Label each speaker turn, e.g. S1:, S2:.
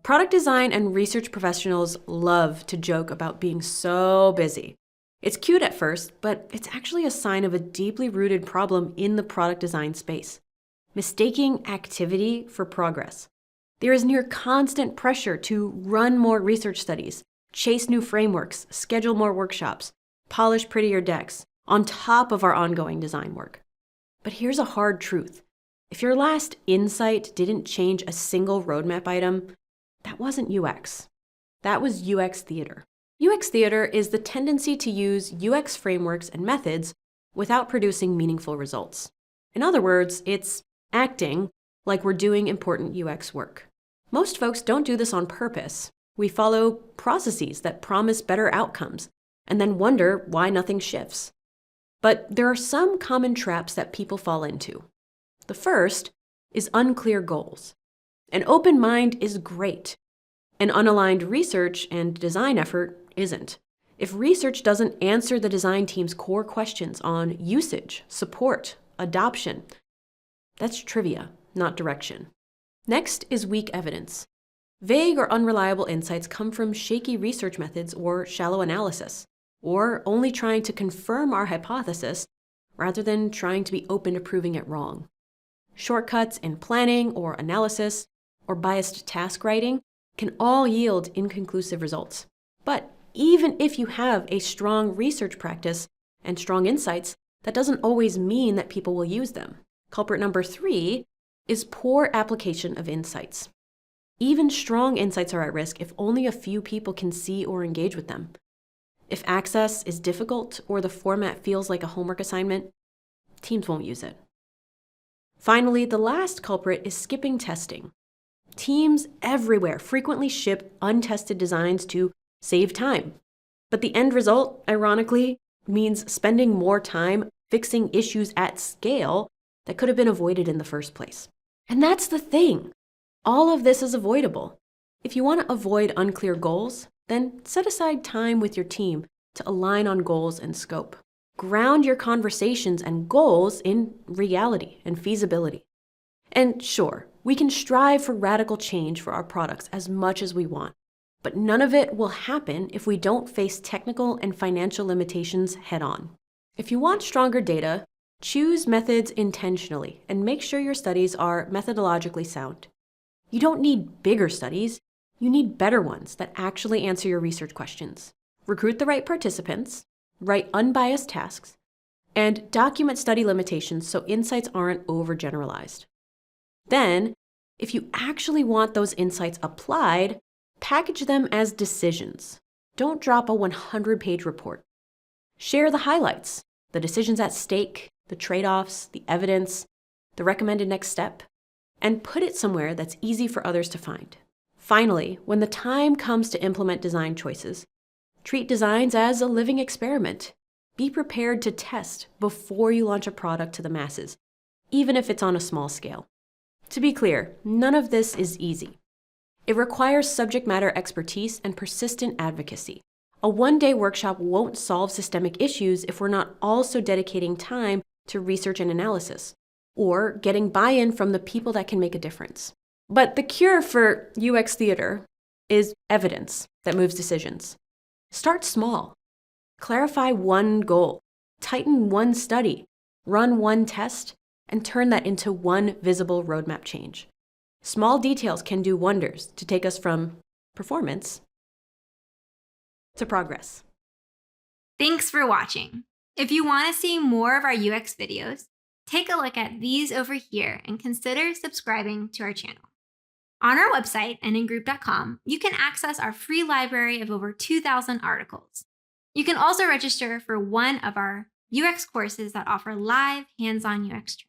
S1: Product design and research professionals love to joke about being so busy. It's cute at first, but it's actually a sign of a deeply rooted problem in the product design space: mistaking activity for progress. There is near constant pressure to run more research studies, chase new frameworks, schedule more workshops, polish prettier decks, on top of our ongoing design work. But here's a hard truth. If your last insight didn't change a single roadmap item, that wasn't UX. That was UX theater. UX theater is the tendency to use UX frameworks and methods without producing meaningful results. In other words, it's acting like we're doing important UX work. Most folks don't do this on purpose. We follow processes that promise better outcomes and then wonder why nothing shifts. But there are some common traps that people fall into. The first is unclear goals. An open mind is great. An unaligned research and design effort isn't. If research doesn't answer the design team's core questions on usage, support, adoption, that's trivia, not direction. Next is weak evidence. Vague or unreliable insights come from shaky research methods or shallow analysis, or only trying to confirm our hypothesis rather than trying to be open to proving it wrong. Shortcuts in planning or analysis or biased task writing can all yield inconclusive results. But even if you have a strong research practice and strong insights, that doesn't always mean that people will use them. Culprit number 3 is poor application of insights. Even strong insights are at risk if only a few people can see or engage with them. If access is difficult or the format feels like a homework assignment, teams won't use it. Finally, the last culprit is skipping testing. Teams everywhere frequently ship untested designs to save time. But the end result, ironically, means spending more time fixing issues at scale that could have been avoided in the first place. And that's the thing. All of this is avoidable. If you want to avoid unclear goals, then set aside time with your team to align on goals and scope. Ground your conversations and goals in reality and feasibility. And sure, we can strive for radical change for our products as much as we want, but none of it will happen if we don't face technical and financial limitations head on. If you want stronger data, choose methods intentionally and make sure your studies are methodologically sound. You don't need bigger studies, you need better ones that actually answer your research questions. Recruit the right participants, write unbiased tasks, and document study limitations so insights aren't overgeneralized. Then, if you actually want those insights applied, package them as decisions. Don't drop a 100-page report. Share the highlights, the decisions at stake, the trade-offs, the evidence, the recommended next step, and put it somewhere that's easy for others to find. Finally, when the time comes to implement design choices, treat designs as a living experiment. Be prepared to test before you launch a product to the masses, even if it's on a small scale. To be clear, none of this is easy. It requires subject matter expertise and persistent advocacy. A one-day workshop won't solve systemic issues if we're not also dedicating time to research and analysis, or getting buy-in from the people that can make a difference. But the cure for UX theater is evidence that moves decisions. Start small. Clarify one goal, tighten one study, run one test, and turn that into one visible roadmap change. Small details can do wonders to take us from performance to progress.
S2: Thanks for watching. If you want to see more of our UX videos, take a look at these over here and consider subscribing to our channel. On our website and in group.com, you can access our free library of over 2,000 articles. You can also register for one of our UX courses that offer live hands-on UX training.